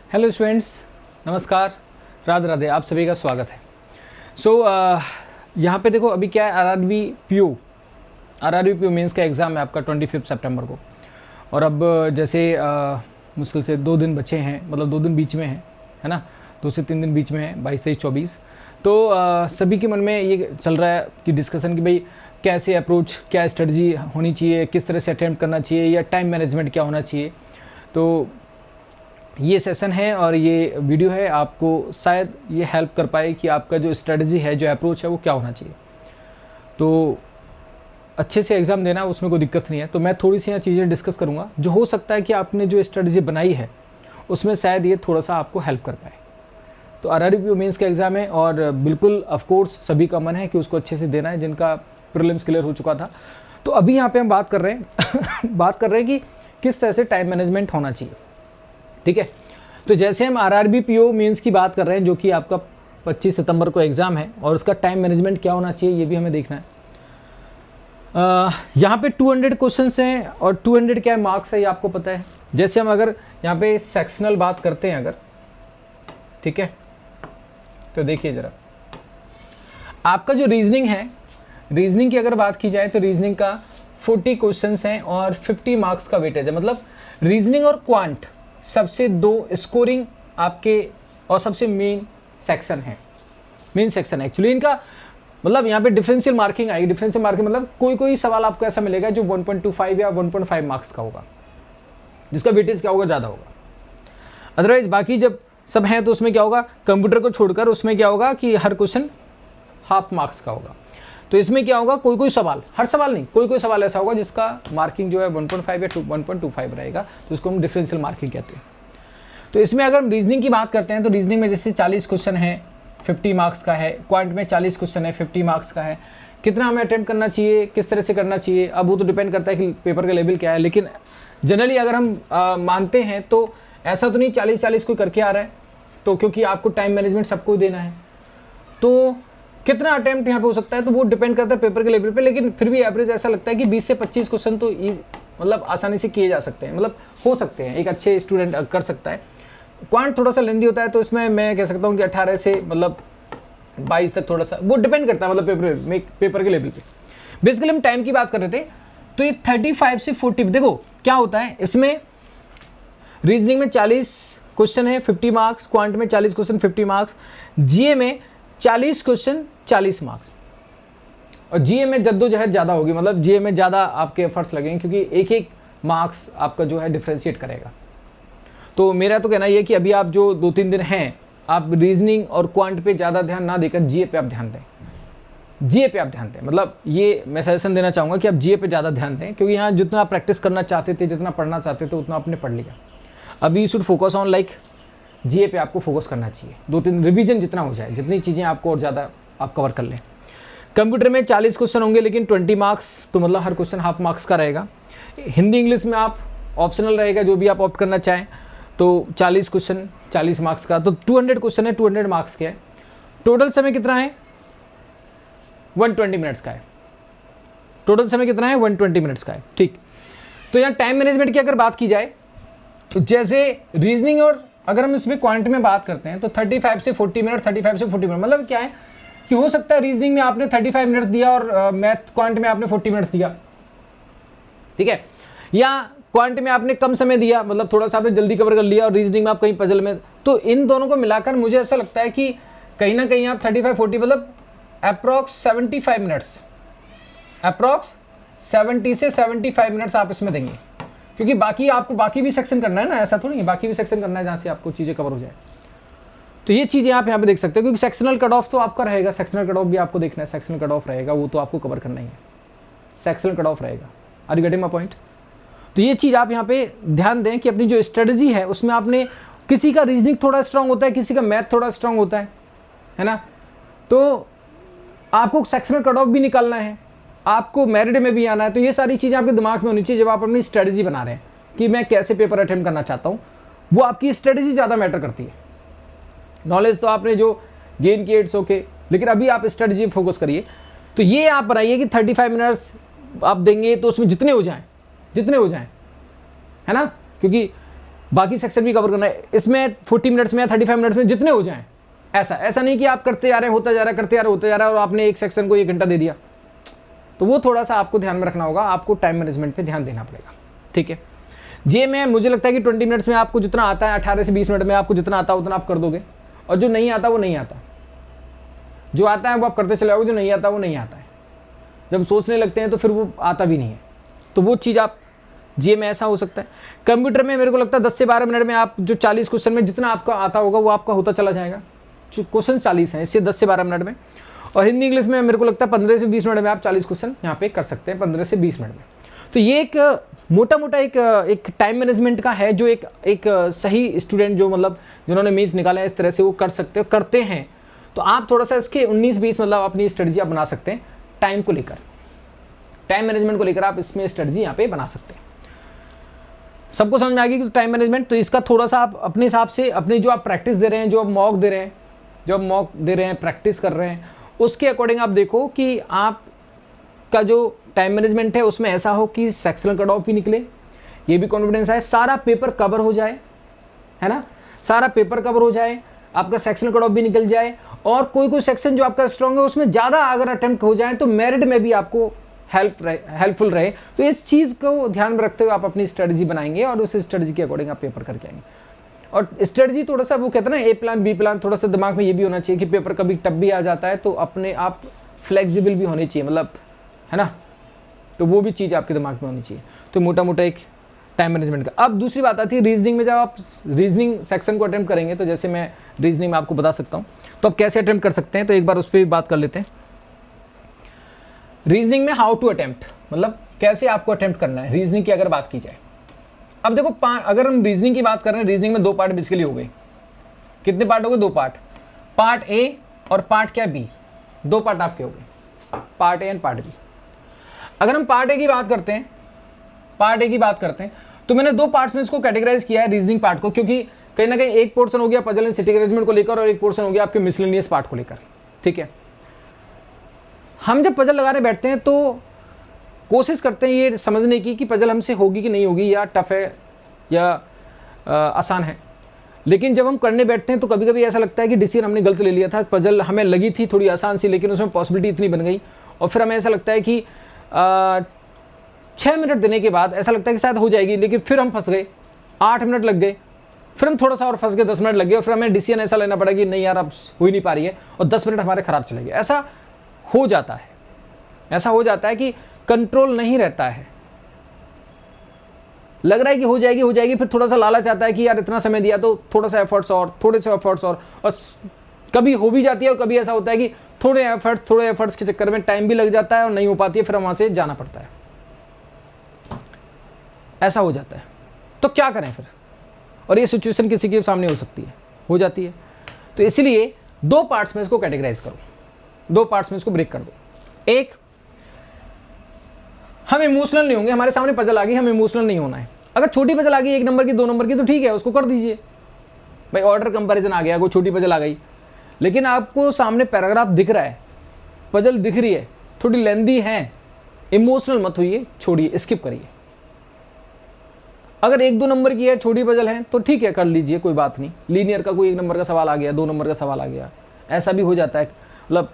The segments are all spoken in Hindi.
हेलो स्टूडेंट्स, नमस्कार, राधे राधे, आप सभी का स्वागत है। यहाँ पे देखो अभी क्या है, आरआरबी पीओ मेंस का एग्ज़ाम है आपका 25 सितंबर को। और अब जैसे मुश्किल से 2 दिन बचे हैं, मतलब 2 दिन बीच में है ना, 2 से 3 दिन बीच में है, 22, 23, 24। तो सभी के मन में ये चल रहा है कि डिस्कशन कि भाई कैसे अप्रोच, क्या स्ट्रेटजी होनी चाहिए, किस तरह से अटेम्प्ट करना चाहिए, या टाइम मैनेजमेंट क्या होना चाहिए। तो ये सेशन है और ये वीडियो है, आपको शायद ये हेल्प कर पाए कि आपका जो स्ट्रेटजी है, जो अप्रोच है, वो क्या होना चाहिए। तो अच्छे से एग्ज़ाम देना, उसमें कोई दिक्कत नहीं है। तो मैं थोड़ी सी यहाँ चीज़ें डिस्कस करूँगा जो हो सकता है कि आपने जो स्ट्रेटजी बनाई है उसमें शायद ये थोड़ा सा आपको हेल्प कर पाए। तो आरआरबी मेंस का एग्ज़ाम है और बिल्कुल ऑफकोर्स सभी का मन है कि उसको अच्छे से देना है, जिनका प्रीलिम्स क्लियर हो चुका था। तो अभी यहाँ पे हम बात कर रहे हैं कि किस तरह से टाइम मैनेजमेंट होना चाहिए, ठीक है। तो जैसे हम आरआरबी पीओ मेंस की बात कर रहे हैं, जो कि आपका 25 सितंबर को एग्ज़ाम है, और उसका टाइम मैनेजमेंट क्या होना चाहिए ये भी हमें देखना है। यहाँ पे 200 क्वेश्चंस हैं और 200 क्या मार्क्स है ये आपको पता है। जैसे हम अगर यहाँ पे सेक्शनल बात करते हैं अगर, ठीक है, तो देखिए ज़रा, आपका जो रीजनिंग है, रीजनिंग की अगर बात की जाए तो रीजनिंग का 40 क्वेश्चंस हैं और 50 मार्क्स का वेटेज है। मतलब रीजनिंग और क्वांट सबसे 2 स्कोरिंग आपके और सबसे मेन सेक्शन है, मेन सेक्शन है एक्चुअली इनका। मतलब यहाँ पे डिफरेंशियल मार्किंग आएगी। डिफरेंशियल मार्किंग मतलब कोई सवाल आपको ऐसा मिलेगा जो 1.25 या 1.5 मार्क्स का होगा, जिसका वेटेज क्या होगा, ज़्यादा होगा। अदरवाइज बाकी जब सब हैं तो उसमें क्या होगा, कंप्यूटर को छोड़कर उसमें क्या होगा कि हर क्वेश्चन हाफ मार्क्स का होगा। तो इसमें क्या होगा, कोई सवाल, हर सवाल नहीं, कोई सवाल ऐसा होगा जिसका मार्किंग जो है 1.5 या 1.25 रहेगा, तो उसको हम डिफरेंशियल मार्किंग कहते हैं। तो इसमें अगर हम रीजनिंग की बात करते हैं तो रीजनिंग में जैसे 40 क्वेश्चन है, 50 मार्क्स का है। क्वांट में 40 क्वेश्चन है, 50 मार्क्स का है। कितना हमें अटेम्प्ट करना चाहिए, किस तरह से करना चाहिए, अब वो तो डिपेंड करता है कि पेपर का लेवल क्या है। लेकिन जनरली अगर हम मानते हैं तो ऐसा तो नहीं 40 कोई करके आ रहा है, तो क्योंकि आपको टाइम मैनेजमेंट सबको देना है, तो कितना अटेम्प्ट यहाँ पे हो सकता है, तो वो डिपेंड करता है पेपर के लेवल पे। लेकिन फिर भी एवरेज ऐसा लगता है कि 20 से 25 क्वेश्चन तो मतलब आसानी से किए जा सकते हैं, मतलब हो सकते हैं, एक अच्छे स्टूडेंट कर सकता है। क्वांट थोड़ा सा लेंदी होता है, तो इसमें मैं कह सकता हूँ कि 18 से मतलब 22 तक थोड़ा सा वो डिपेंड करता है, मतलब पेपर के लेवल पे। बेसिकली हम टाइम की बात कर रहे थे, तो ये 35 से 40, देखो क्या होता है इसमें। रीजनिंग में 40 क्वेश्चन है, 50 मार्क्स। क्वांट में 40 क्वेश्चन, 50 मार्क्स। जीए में 40 क्वेश्चन, 40 मार्क्स। और जीए में जद्दोजहद ज़्यादा होगी, मतलब जीए में ज़्यादा आपके एफर्ट्स लगेंगे, क्योंकि एक मार्क्स आपका जो है डिफ्रेंशिएट करेगा। तो मेरा तो कहना ये है कि अभी आप जो 2-3 दिन हैं, आप रीजनिंग और क्वांट पे ज़्यादा ध्यान ना देकर जीए पे आप ध्यान दें। जीए पे आप ध्यान दें, मतलब ये मैं सजेशन देना चाहूँगा कि आप जीए पे ज़्यादा ध्यान दें, क्योंकि यहाँ जितना आप प्रैक्टिस करना चाहते थे, जितना पढ़ना चाहते थे, उतना आपने पढ़ लिया। अभी you should focus on like GA पे आपको फोकस करना चाहिए। 2-3 रिवीजन जितना हो जाए, जितनी चीज़ें आपको और ज़्यादा आप कवर कर लें। कंप्यूटर में 40 क्वेश्चन होंगे, लेकिन 20 मार्क्स, तो मतलब हर क्वेश्चन हाफ मार्क्स का रहेगा। हिंदी इंग्लिश में आप ऑप्शनल रहेगा, जो भी आप ऑप्ट करना चाहें। तो 40 क्वेश्चन, 40 मार्क्स का, तो 200 क्वेश्चन है, 200 मार्क्स के है। टोटल समय कितना है, 120 मिनट्स का है। टोटल समय कितना है, 120 मिनट्स का है, ठीक। तो यहाँ टाइम मैनेजमेंट की अगर बात की जाए, तो जैसे रीजनिंग और अगर हम इसमें क्वांट में बात करते हैं तो 35 से 40 मिनट, 35 से 40 मिनट, मतलब क्या है कि हो सकता है रीजनिंग में आपने 35 मिनट्स दिया और मैथ क्वांट में आपने 40 मिनट्स दिया, ठीक है। या क्वांट में आपने कम समय दिया, मतलब थोड़ा सा आपने जल्दी कवर कर लिया, और रीजनिंग में आप कहीं पजल में, तो इन दोनों को मिलाकर मुझे ऐसा लगता है कि कहीं ना कहीं आप 35-40 मतलब अप्रॉक्स 75 मिनट्स, अप्रॉक्स 70 से 75 मिनट्स आप इसमें देंगे, क्योंकि बाकी आपको बाकी भी सेक्शन करना है ना, ऐसा थोड़ी है, बाकी भी सेक्शन करना है जहाँ से आपको चीज़ें कवर हो जाए। तो ये चीज़ें आप यहाँ पे देख सकते हो, क्योंकि सेक्शनल कट ऑफ तो आपका रहेगा, सेक्शनल कट ऑफ भी आपको देखना है, सेक्शनल कट ऑफ रहेगा, वो तो आपको कवर करना ही है, सेक्शनल कट ऑफ रहेगा। Are you getting my point? तो ये चीज़ आप यहाँ पे ध्यान दें कि अपनी जो स्ट्रेटजी है उसमें आपने, किसी का रीजनिंग थोड़ा स्ट्रांग होता है, किसी का मैथ थोड़ा स्ट्रांग होता है ना, तो आपको सेक्शनल कट ऑफ भी निकालना है, आपको मेरिट में भी आना है। तो ये सारी चीज़ें आपके दिमाग में होनी चाहिए जब आप अपनी स्ट्रेटजी बना रहे हैं कि मैं कैसे पेपर अटेम्प्ट करना चाहता हूँ। वो आपकी स्ट्रेटजी ज़्यादा मैटर करती है। नॉलेज तो आपने जो गेन किए इट्स ओके, लेकिन अभी आप स्ट्रेटजी फोकस करिए। तो ये आप बनाइए कि 35 मिनट्स आप देंगे तो उसमें जितने हो जाएं, है ना, क्योंकि बाकी सेक्शन भी कवर करना है। इसमें 40 मिनट्स में या 35 मिनट्स में जितने हो जाएं, ऐसा नहीं कि आप करते जा रहे हैं, होता जा रहा है, करते जा रहे होता जा रहा है और आपने एक सेक्शन को 1 घंटा दे दिया, तो वो थोड़ा सा आपको ध्यान में रखना होगा, आपको टाइम मैनेजमेंट पे ध्यान देना पड़ेगा, ठीक है। जे में मुझे लगता है कि 20 मिनट्स में आपको जितना आता है, 18 से 20 मिनट में आपको जितना आता है उतना आप कर दोगे, और जो नहीं आता वो नहीं आता, जो आता है वो आप करते चले जाओगे, जो नहीं आता वो नहीं आता है। जब सोचने लगते हैं तो फिर वो आता भी नहीं है, तो वो चीज़ आप जे में ऐसा हो सकता है। कंप्यूटर में मेरे को लगता है 10 से 12 मिनट में आप जो 40 क्वेश्चन में जितना आपका आता होगा वो आपका होता चला जाएगा। क्वेश्चन 40 हैं, इससे 10 से 12 मिनट में। और हिंदी इंग्लिश में मेरे को लगता है 15 से 20 मिनट में आप 40 क्वेश्चन यहाँ पे कर सकते हैं, 15 से 20 मिनट में। तो ये एक मोटा मोटा एक टाइम मैनेजमेंट का है, जो एक सही स्टूडेंट जो मतलब जिन्होंने मीन्स निकाले हैं इस तरह से वो करते हैं। तो आप थोड़ा सा इसके 19-20 मतलब अपनी स्ट्रेटजी आप बना सकते हैं टाइम को लेकर, टाइम मैनेजमेंट को लेकर आप इसमें स्ट्रेटजी यहाँ पे बना सकते हैं। सबको समझ में आ गई कि टाइम मैनेजमेंट। तो इसका थोड़ा सा आप अपने हिसाब से अपनी जो आप प्रैक्टिस दे रहे हैं, जो आप मॉक दे रहे हैं, प्रैक्टिस कर रहे हैं, उसके अकॉर्डिंग आप देखो कि आपका जो टाइम मैनेजमेंट है उसमें ऐसा हो कि सेक्शनल कट ऑफ भी निकले, ये भी कॉन्फिडेंस आए, सारा पेपर कवर हो जाए, है ना, सारा पेपर कवर हो जाए, आपका सेक्शनल कट ऑफ भी निकल जाए, और कोई सेक्शन जो आपका स्ट्रॉन्ग है उसमें ज़्यादा अगर अटेम्प्ट हो जाए तो मेरिट में भी आपको हेल्पफुल रहे। तो इस चीज़ को ध्यान में रखते हुए आप अपनी स्ट्रेटजी बनाएंगे और उस स्ट्रेटजी के अकॉर्डिंग आप पेपर करके आएंगे। और स्ट्रेटजी थोड़ा सा वो कहते हैं ना, ए प्लान बी प्लान, थोड़ा सा दिमाग में ये भी होना चाहिए कि पेपर कभी टफ भी आ जाता है तो अपने आप फ्लेक्सिबल भी होनी चाहिए, मतलब, है ना, तो वो भी चीज़ आपके दिमाग में होनी चाहिए। तो मोटा मोटा एक टाइम मैनेजमेंट का। अब दूसरी बात आती है रीजनिंग में। जब आप रीजनिंग सेक्शन को अटेम्प्ट करेंगे, तो जैसे मैं रीजनिंग में आपको बता सकता हूँ, तो आप कैसे अटेम्प्ट कर सकते हैं, तो एक बार उस पर भी बात कर लेते हैं। रीजनिंग में हाउ टू अटेम्प्ट, मतलब कैसे आपको अटेम्प्ट करना है रीजनिंग की अगर बात की जाए। अब देखो, अगर हम रीजनिंग की बात कर रहे हैं, रीजनिंग में 2 पार्ट बेसिकली हो गए। कितने पार्ट हो गए? 2 पार्ट, पार्ट ए और पार्ट क्या, बी। 2 पार्ट आपके हो गए, part A and part B. अगर हम पार्ट ए की बात करते हैं, तो मैंने 2 पार्ट्स में इसको कैटेगराइज किया है रीजनिंग पार्ट को, क्योंकि कहीं ना कहीं एक पोर्शन हो गया पजल एंड सिटी अरेंजमेंट को लेकर और एक पोर्शन हो गया आपके मिसलेनियस पार्ट को लेकर, ठीक है। हम जब पजल लगाने बैठते हैं तो कोशिश करते हैं ये समझने की कि पजल हमसे होगी कि नहीं होगी, या टफ है या आसान है। लेकिन जब हम करने बैठते हैं तो कभी कभी ऐसा लगता है कि डिसीजन हमने गलत ले लिया था, पजल हमें लगी थी थोड़ी आसान सी, लेकिन उसमें पॉसिबिलिटी इतनी बन गई, और फिर हमें ऐसा लगता है कि 6 मिनट देने के बाद ऐसा लगता है कि शायद हो जाएगी, लेकिन फिर हम फंस गए, 8 मिनट लग गए, फिर हम थोड़ा सा और फंस गए, 10 मिनट लग गए, और फिर हमें डिसीजन ऐसा लेना पड़ा कि नहीं यार अब हो ही नहीं पा रही है, और 10 मिनट हमारे खराब चले गए। ऐसा हो जाता है कि कंट्रोल नहीं रहता है। लग रहा है कि हो जाएगी, फिर थोड़ा सा लालच आता है कि यार इतना समय दिया तो थोड़ा सा एफर्ट्स और, थोड़े से एफर्ट्स और कभी हो भी जाती है, और कभी ऐसा होता है कि थोड़े एफर्ट्स के चक्कर में टाइम भी लग जाता है और नहीं हो पाती है, फिर वहां से जाना पड़ता है। ऐसा हो जाता है, तो क्या करें फिर? और ये सिचुएशन किसी के सामने हो जाती है। तो इसलिए 2 पार्ट्स में इसको कैटेगराइज करो, 2 पार्ट्स में इसको ब्रेक कर दो। एक, हम इमोशनल नहीं होंगे, हमारे सामने पजल आ गई, हम इमोशनल नहीं होना है। अगर छोटी पजल आ गई 1 नंबर की 2 नंबर की तो ठीक है, उसको कर दीजिए भाई। ऑर्डर कंपैरिजन आ गया, कोई छोटी पजल आ गई, लेकिन आपको सामने पैराग्राफ दिख रहा है, पजल दिख रही है, थोड़ी लेंदी है, इमोशनल मत होइए, छोड़िए, स्किप करिए। अगर 1-2 नंबर की है, छोटी पजल है, तो ठीक है, कर लीजिए, कोई बात नहीं। लीनियर का कोई 1 नंबर का सवाल आ गया, 2 नंबर का सवाल आ गया, ऐसा भी हो जाता है, मतलब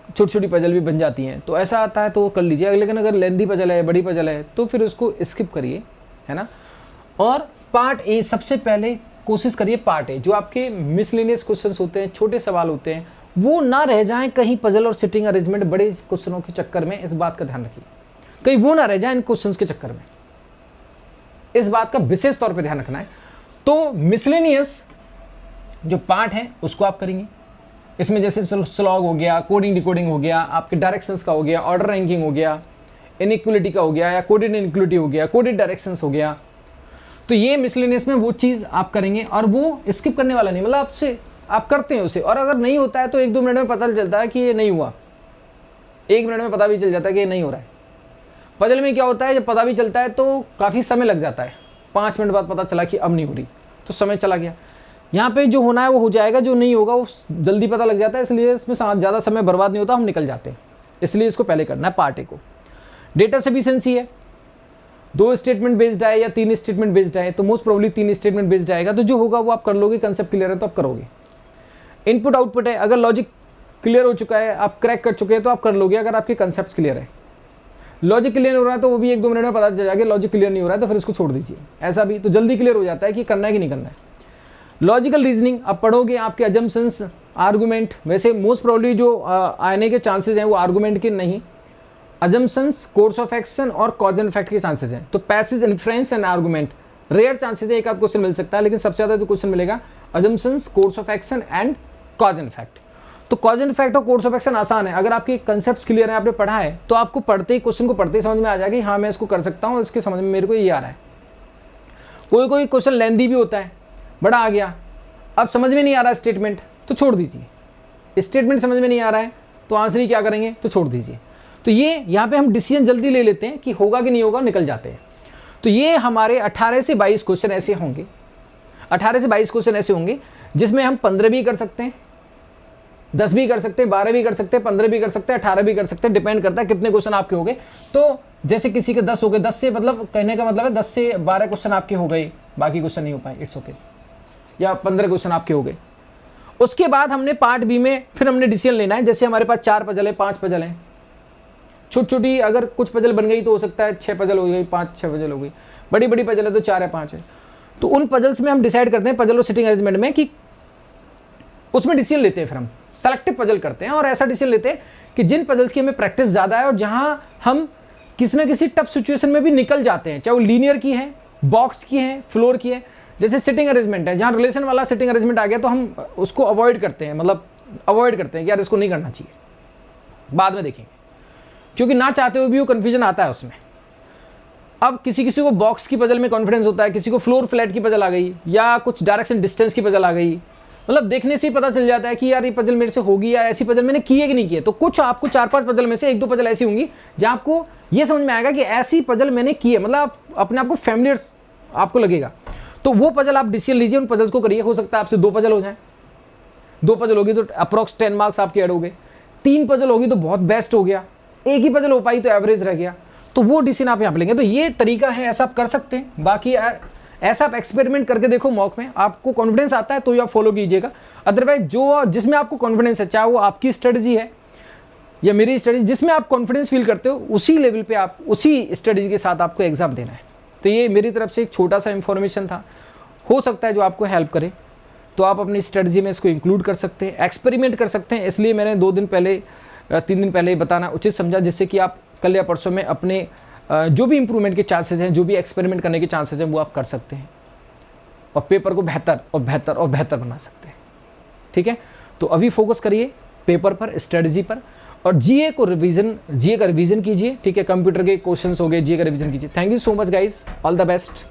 छोटी छोटी पजल भी बन जाती हैं, तो ऐसा आता है तो कर लीजिए। लेकिन अगर लेंदी पजल है, बड़ी पजल है, तो फिर उसको स्किप करिए, है ना। और पार्ट ए, सबसे पहले कोशिश करिए पार्ट ए, जो आपके मिसलेनियस क्वेश्चंस होते हैं, छोटे सवाल होते हैं, वो ना रह जाएं कहीं पजल और सिटिंग अरेंजमेंट बड़े क्वेश्चनों के चक्कर में। इस बात का ध्यान रखिए, कहीं वो ना रह जाए इन क्वेश्चंस के चक्कर में, इस बात का विशेष तौर पर ध्यान रखना है। तो मिसलेनियस जो पार्ट है उसको आप करेंगे। इसमें जैसे स्लॉग हो गया, कोडिंग डिकोडिंग हो गया, आपके डायरेक्शंस का हो गया, ऑर्डर रैंकिंग हो गया, इनइक्वलिटी का हो गया, या कोडेड इनइक्वलिटी हो गया, कोडेड डायरेक्शंस हो गया। तो ये मिसलेनियस में वो चीज़ आप करेंगे, और वो स्किप करने वाला नहीं, मतलब आपसे आप करते हैं उसे, और अगर नहीं होता है तो 1-2 मिनट में पता चलता है कि ये नहीं हुआ, 1 मिनट में पता भी चल जाता है कि ये नहीं हो रहा है। पजल में क्या होता है, जब पता भी चलता है तो काफ़ी समय लग जाता है, 5 मिनट बाद पता चला कि अब नहीं हो रही, तो समय चला गया। यहाँ पे जो होना है वो हो जाएगा, जो नहीं होगा वो जल्दी पता लग जाता है, इसलिए इसमें ज़्यादा समय बर्बाद नहीं होता, हम निकल जाते हैं। इसलिए इसको पहले करना है पार्ट ए को। डेटा सफिशिएंसी है, 2 स्टेटमेंट बेस्ड आए या 3 स्टेटमेंट बेस्ड आए, तो मोस्ट प्रोबेबली 3 स्टेटमेंट बेस्ड आएगा, तो जो होगा वो आप कर लोगे, कंसेप्ट क्लियर है तो आप करोगे। इनपुट आउटपुट है, अगर लॉजिक क्लियर हो चुका है, आप क्रैक कर चुके हैं तो आप कर लोगे, अगर आपके कंसेप्ट क्लियर है। लॉजिक क्लियर हो रहा है तो वो भी 1-2 मिनट में पता चल जाएगा, लॉजिक क्लियर नहीं हो रहा है तो फिर इसको छोड़ दीजिए। ऐसा भी तो जल्दी क्लियर हो जाता है कि करना है कि नहीं करना है। लॉजिकल रीजनिंग आप पढ़ोगे, आपके अजम्पशंस, आर्गुमेंट, वैसे मोस्ट प्रोबेबली जो आने के चांसेस हैं वो आर्गुमेंट के नहीं, अजम्पशंस, कोर्स ऑफ एक्शन और कॉज एंड इफेक्ट के चांसेस हैं। तो passage, inference and argument rare chances है, एक आध क्वेश्चन मिल सकता है, लेकिन सबसे ज़्यादा जो क्वेश्चन मिलेगा assumptions, course of action and cause and effect. तो कॉज एंड इफेक्ट और कोर्स ऑफ एक्शन आसान है, अगर आपके कंसेप्ट क्लियर है, आपने पढ़ा है, तो आपको पढ़ते ही, क्वेश्चन को पढ़ते ही समझ में आ जाएगा कि हाँ मैं इसको कर सकता हूँ, इसके समझ में मेरे को ये आ रहा है। कोई कोई क्वेश्चन लेंदी भी होता है, बड़ा आ गया, अब समझ में नहीं आ रहा स्टेटमेंट, तो छोड़ दीजिए। स्टेटमेंट समझ में नहीं आ रहा है तो आंसर ही क्या करेंगे, तो छोड़ दीजिए। तो ये यहाँ पे हम डिसीजन जल्दी ले लेते हैं कि होगा कि नहीं होगा, निकल जाते हैं। तो ये हमारे 18 से 22 क्वेश्चन ऐसे होंगे, 18 से 22 क्वेश्चन ऐसे होंगे जिसमें हम 15 भी कर सकते हैं, 10 भी कर सकते हैं, 12 भी कर सकते हैं, 15 भी कर सकते हैं, 18 भी कर सकते हैं, डिपेंड करता है कितने क्वेश्चन आपके हो गए। तो जैसे किसी के 10 हो गए, 10 से मतलब कहने का मतलब है 10 से 12 क्वेश्चन आपके हो गए, बाकी क्वेश्चन नहीं हो पाए, इट्स ओके, या 15 क्वेश्चन आपके हो गए। उसके बाद हमने पार्ट बी में फिर हमने डिसीजन लेना है, जैसे हमारे पास 4 पजल है, 5 पजल हैं, छोटी छोटी अगर कुछ पजल बन गई तो हो सकता है 6 पजल हो गई, 5-6 पजल हो गई, बड़ी बड़ी पजल है तो 4 या 5 है। तो उन पजल्स में हम डिसाइड करते हैं, पजल और सिटिंग अरेंजमेंट में, कि उसमें डिसीजन लेते हैं, फिर हम सेलेक्टिव पजल करते हैं और ऐसा डिसीजन लेते हैं कि जिन पजल्स की हमें प्रैक्टिस ज़्यादा है और जहां हम किसी ना किसी टफ सिचुएशन में भी निकल जाते हैं, चाहे वो लीनियर की है, बॉक्स की है, फ्लोर की है। जैसे सिटिंग अरेंजमेंट है, जहां रिलेशन वाला सिटिंग अरेंजमेंट आ गया तो हम उसको अवॉइड करते हैं, मतलब अवॉइड करते हैं कि यार इसको नहीं करना चाहिए, बाद में देखेंगे, क्योंकि ना चाहते हुए भी वो कन्फ्यूजन आता है उसमें। अब किसी किसी को बॉक्स की पजल में कॉन्फिडेंस होता है, किसी को फ्लोर फ्लैट की पजल आ गई, या कुछ डायरेक्शन डिस्टेंस की पजल आ गई, मतलब देखने से ही पता चल जाता है कि यार ये पजल मेरे से होगी या ऐसी पजल मैंने की है कि नहीं की है। तो कुछ आपको 4-5 पजल में से 1-2 पजल ऐसी होंगी जहां आपको ये समझ में आएगा कि ऐसी पजल मैंने की है, मतलब आप अपने आप को फैमिलियर आपको लगेगा, तो वो पजल आप डिसीजन लीजिए, उन पजल्स को करिए। हो सकता है आपसे 2 पजल हो जाए, 2 पजल होगी तो अप्रॉक्स 10 मार्क्स आपके ऐड हो गए, 3 पजल होगी तो बहुत बेस्ट हो गया, 1 ही पजल हो पाई तो एवरेज रह गया, तो वो डिसीजन आप यहाँ पे लेंगे। तो ये तरीका है, ऐसा आप कर सकते हैं। बाकी ऐसा आप एक्सपेरिमेंट करके देखो, मॉक में आपको कॉन्फिडेंस आता है तो ही आप फॉलो कीजिएगा, अदरवाइज जो जिसमें आपको कॉन्फिडेंस है, चाहे वो आपकी स्ट्रेटजी है या मेरी स्ट्रेटजी, जिसमें आप कॉन्फिडेंस फील करते हो उसी लेवल पे आप उसी स्ट्रेटजी के साथ आपको एग्जाम देना है। तो ये मेरी तरफ से एक छोटा सा इंफॉर्मेशन था, हो सकता है जो आपको हेल्प करे, तो आप अपनी स्ट्रेटजी में इसको इंक्लूड कर सकते हैं, एक्सपेरिमेंट कर सकते हैं। इसलिए मैंने 2 दिन पहले 3 दिन पहले बताना उचित समझा, जिससे कि आप कल या परसों में अपने जो भी इंप्रूवमेंट के चांसेस हैं, जो भी एक्सपेरिमेंट करने के चांसेस हैं, वो आप कर सकते हैं और पेपर को बेहतर और बेहतर और बेहतर बना सकते हैं। ठीक है, तो अभी फोकस करिए पेपर पर, स्ट्रेटजी पर, और जीए का रिवीजन कीजिए। ठीक है, कंप्यूटर के क्वेश्चंस हो गए, जीए का रिवीजन कीजिए। Thank you so much guys, all the best.